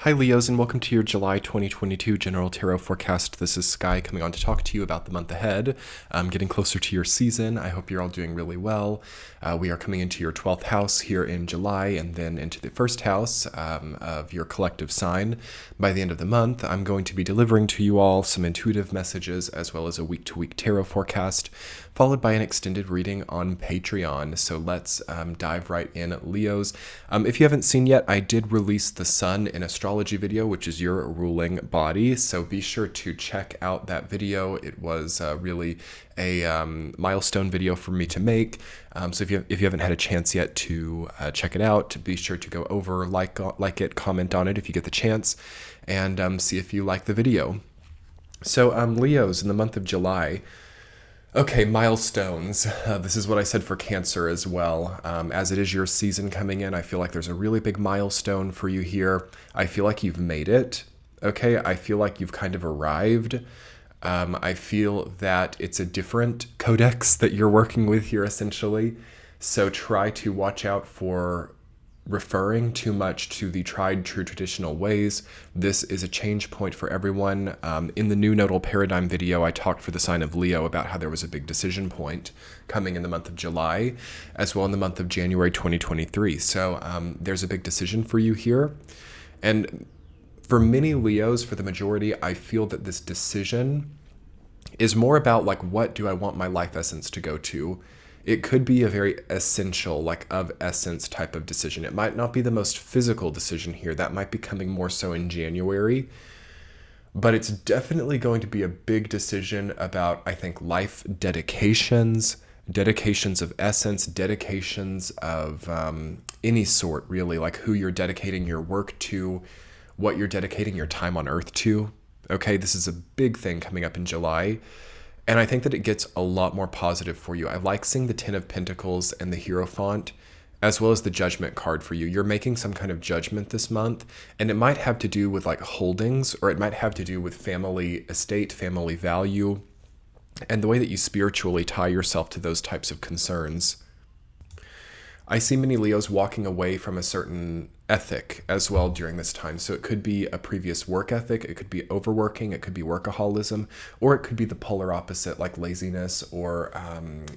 Hi Leos, and welcome to your July 2022 General Tarot Forecast. This is Sky coming on to talk to you about the month ahead. Getting closer to your season. I hope you're all doing really well. We are coming into your 12th house here in July and then into the first house of your collective sign. By the end of the month, I'm going to be delivering to you all some intuitive messages as well as a week-to-week tarot forecast, followed by an extended reading on Patreon. So let's dive right in, Leos. If you haven't seen yet, I did release the Sun in astrology video, which is your ruling body. So be sure to check out that video. It was really a milestone video for me to make. So if you haven't had a chance yet to check it out, be sure to go over, like it, comment on it if you get the chance, and see if you like the video. So Leos, in the month of July. Okay, milestones. This is what I said for Cancer as well. As it is your season coming in, I feel like there's a really big milestone for you here. I feel like you've made it. Okay, I feel like you've kind of arrived. I feel that it's a different codex that you're working with here, essentially. So try to watch out for referring too much to the tried true traditional ways. This is a change point for everyone. In the new nodal paradigm video, I talked for the sign of Leo about how there was a big decision point coming in the month of July, as well in the month of January 2023. So there's a big decision for you here. And for many Leos, for the majority, I feel that this decision is more about like, what do I want my life essence to go to? It could be a very essential, like of essence type of decision. It might not be the most physical decision here. That might be coming more so in January. But it's definitely going to be a big decision about, I think, life dedications of essence, dedications of any sort, really, like who you're dedicating your work to, what you're dedicating your time on earth to. Okay, this is a big thing coming up in July. And I think that it gets a lot more positive for you. I like seeing the Ten of Pentacles and the Hierophant, as well as the Judgment card for you. You're making some kind of judgment this month, and it might have to do with like holdings, or it might have to do with family estate, family value, and the way that you spiritually tie yourself to those types of concerns. I see many Leos walking away from a certain ethic as well during this time. So it could be a previous work ethic, it could be overworking, it could be workaholism, or it could be the polar opposite, like laziness or,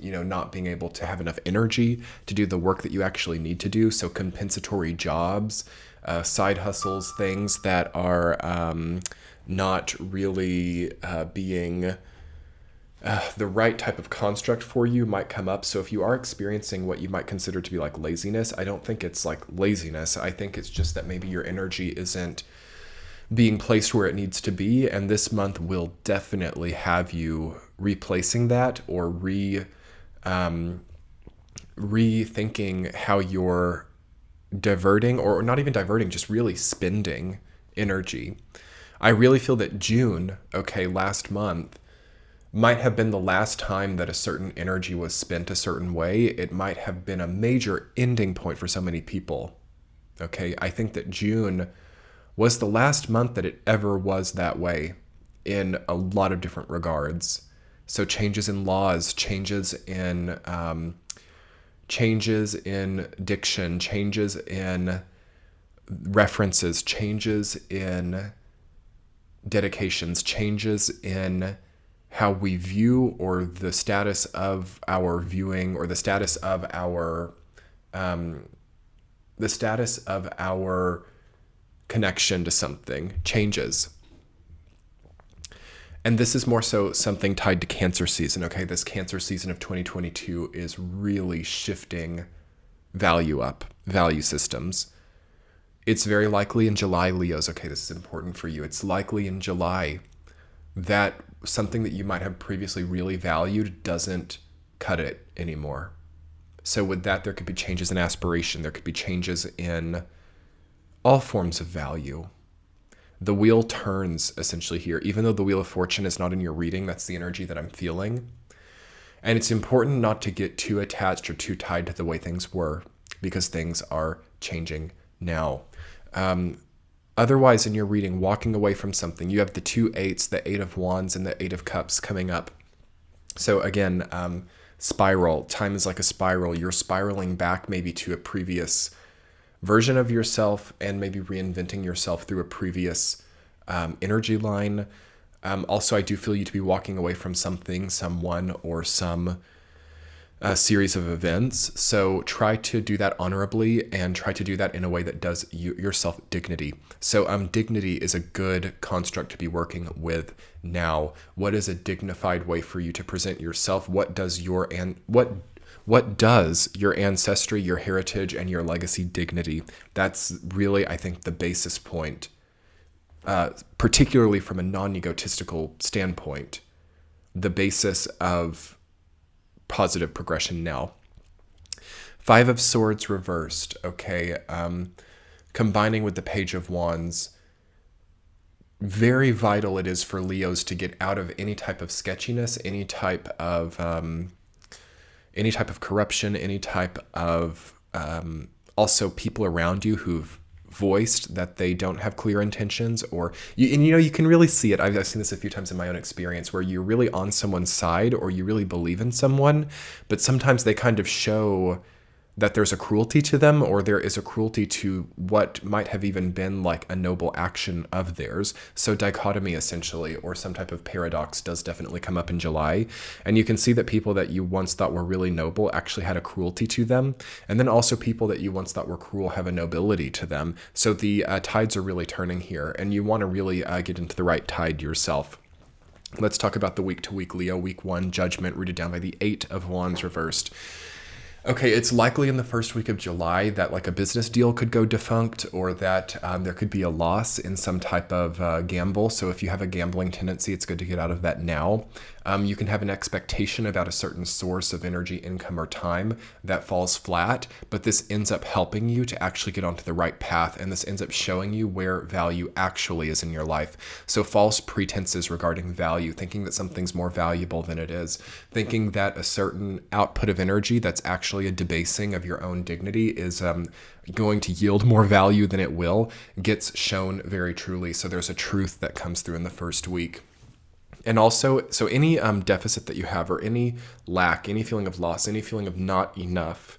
not being able to have enough energy to do the work that you actually need to do. So compensatory jobs, side hustles, things that are not really being the right type of construct for you might come up. So if you are experiencing what you might consider to be like laziness, I don't think it's like laziness. I think it's just that maybe your energy isn't being placed where it needs to be. And this month will definitely have you replacing that or rethinking how you're diverting, or not even diverting, just really spending energy. I really feel that June, last month, might have been the last time that a certain energy was spent a certain way. It might have been a major ending point for so many people. Okay, I think that June was the last month that it ever was that way in a lot of different regards. So changes in laws, changes in diction, changes in references, changes in dedications, changes in how we view, or the status of our viewing, or the status of our connection to something changes. And this is more so something tied to Cancer season. Okay, this Cancer season of 2022 is really shifting value systems. It's very likely in July, Leos. Okay, this is important for you. It's likely in July that something that you might have previously really valued doesn't cut it anymore. So with that, there could be changes in aspiration. There could be changes in all forms of value. The wheel turns essentially here. Even though the Wheel of Fortune is not in your reading, that's the energy that I'm feeling. And it's important not to get too attached or too tied to the way things were, because things are changing now. Otherwise, in your reading, walking away from something, you have the 2 8s, the 8 of Wands, and the 8 of Cups coming up. So again, spiral. Time is like a spiral. You're spiraling back maybe to a previous version of yourself and maybe reinventing yourself through a previous energy line. Also, I do feel you to be walking away from something, someone, or some series of events. So try to do that honorably and try to do that in a way that does yourself dignity. So dignity is a good construct to be working with now. What is a dignified way for you to present yourself? What does your ancestry, your heritage, and your legacy dignity? That's really, I think, the basis point, particularly from a non-egotistical standpoint, the basis of positive progression now. Five of Swords reversed, okay? Combining with the Page of Wands, very vital it is for Leos to get out of any type of sketchiness, any type of corruption, any type of also people around you who've voiced that they don't have clear intentions, or you can really see it. I've seen this a few times in my own experience, where you're really on someone's side or you really believe in someone, but sometimes they kind of show that there's a cruelty to them, or there is a cruelty to what might have even been like a noble action of theirs. So dichotomy, essentially, or some type of paradox, does definitely come up in July. And you can see that people that you once thought were really noble actually had a cruelty to them. And then also people that you once thought were cruel have a nobility to them. So the tides are really turning here, and you want to really get into the right tide yourself. Let's talk about the week-to-week Leo. Week 1, Judgment, rooted down by the 8 of Wands reversed. Okay, it's likely in the first week of July that like a business deal could go defunct, or that there could be a loss in some type of gamble. So if you have a gambling tendency, it's good to get out of that now. You can have an expectation about a certain source of energy, income, or time that falls flat, but this ends up helping you to actually get onto the right path, and this ends up showing you where value actually is in your life. So false pretenses regarding value, thinking that something's more valuable than it is, thinking that a certain output of energy that's actually a debasing of your own dignity is going to yield more value than it will, gets shown very truly. So there's a truth that comes through in the first week. And also, so any deficit that you have, or any lack, any feeling of loss, any feeling of not enough,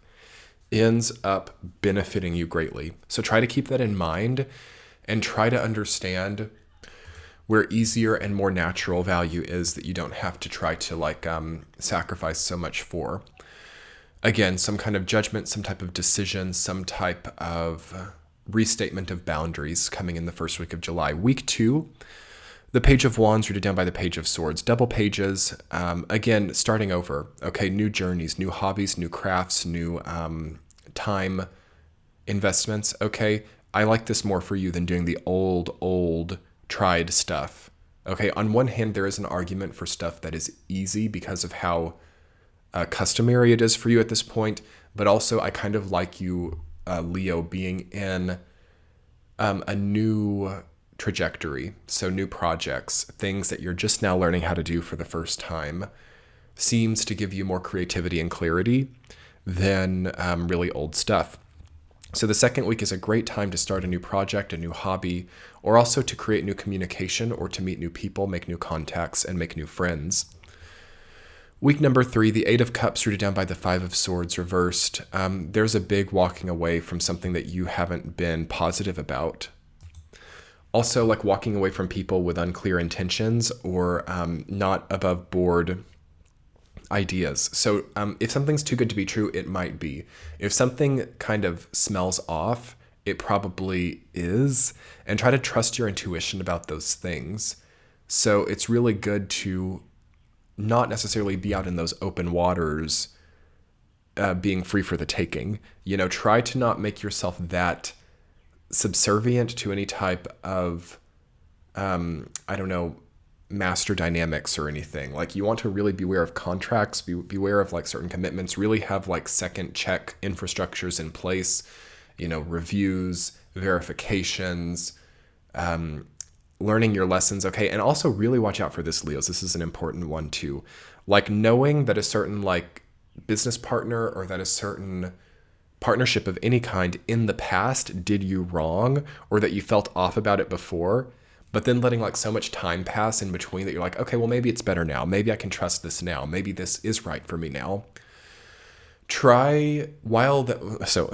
ends up benefiting you greatly. So try to keep that in mind, and try to understand where easier and more natural value is that you don't have to try to sacrifice so much for. Again, some kind of judgment, some type of decision, some type of restatement of boundaries coming in the first week of July. Week 2, the Page of Wands rooted down by the Page of Swords. Double pages, again, starting over. Okay, new journeys, new hobbies, new crafts, new time investments. Okay, I like this more for you than doing the old tried stuff. Okay, on one hand, there is an argument for stuff that is easy because of how customary it is for you at this point, but also I kind of like you, Leo, being in a new trajectory. So new projects, things that you're just now learning how to do for the first time, seems to give you more creativity and clarity than really old stuff. So the second week is a great time to start a new project, a new hobby, or also to create new communication, or to meet new people, make new contacts, and make new friends. Week number 3, the 8 of Cups rooted down by the 5 of Swords reversed. There's a big walking away from something that you haven't been positive about. Also, like walking away from people with unclear intentions, or not above board ideas. So if something's too good to be true, it might be. If something kind of smells off, it probably is. And try to trust your intuition about those things. So it's really good to not necessarily be out in those open waters, being free for the taking. Try to not make yourself that subservient to any type of, master dynamics or anything. Like, you want to really beware of contracts, beware of like certain commitments, really have like second check infrastructures in place, reviews, verifications, learning your lessons. Okay. And also really watch out for this, Leos. This is an important one too. Like, knowing that a certain like business partner, or that a certain partnership of any kind in the past did you wrong, or that you felt off about it before, but then letting like so much time pass in between that you're like, okay, well, maybe it's better now. Maybe I can trust this now. Maybe this is right for me now. try while that so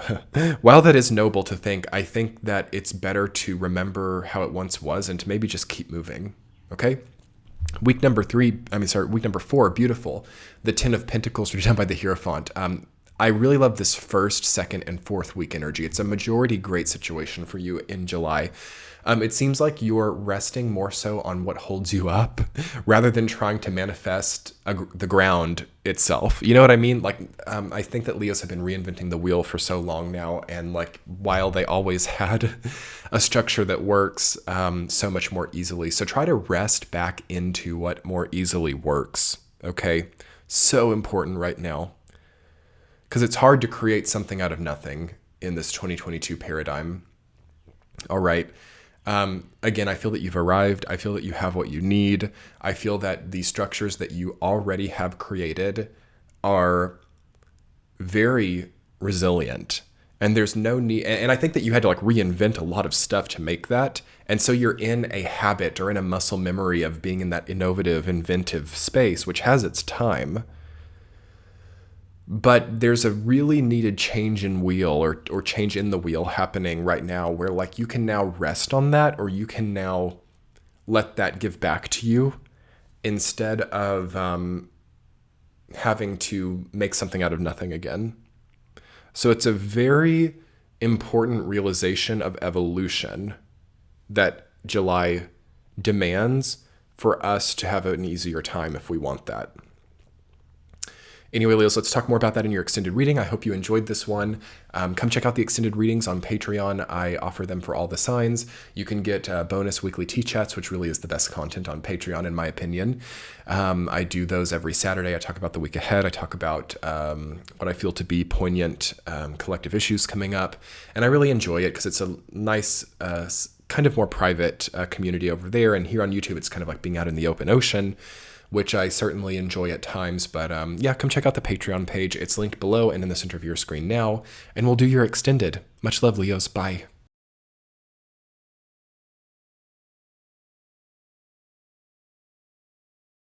while that is noble to think, I think that it's better to remember how it once was and to maybe just keep moving. Okay. Week number 4, beautiful. The Ten of Pentacles are done by the Hierophant. I really love this first, second, and fourth week energy. It's a majority great situation for you in July. It seems like you're resting more so on what holds you up rather than trying to manifest the ground itself. You know what I mean? Like, I think that Leos have been reinventing the wheel for so long now. And like, while they always had a structure that works so much more easily. So try to rest back into what more easily works. Okay. So important right now. Because it's hard to create something out of nothing in this 2022 paradigm. All right. Again, I feel that you've arrived. I feel that you have what you need. I feel that the structures that you already have created are very resilient. And there's no need. And I think that you had to like reinvent a lot of stuff to make that. And so you're in a habit or in a muscle memory of being in that innovative, inventive space, which has its time. But there's a really needed change in wheel or change in the wheel happening right now where like you can now rest on that, or you can now let that give back to you instead of having to make something out of nothing again. So it's a very important realization of evolution that July demands for us to have an easier time if we want that. Anyway, Leos, let's talk more about that in your extended reading. I hope you enjoyed this one. Come check out the extended readings on Patreon. I offer them for all the signs. You can get bonus weekly tea chats, which really is the best content on Patreon, in my opinion. I do those every Saturday. I talk about the week ahead. I talk about what I feel to be poignant collective issues coming up. And I really enjoy it because it's a nice, kind of more private community over there. And here on YouTube, it's kind of like being out in the open ocean, which I certainly enjoy at times. But yeah, come check out the Patreon page. It's linked below and in the center of your screen now. And we'll do your extended. Much love, Leos. Bye.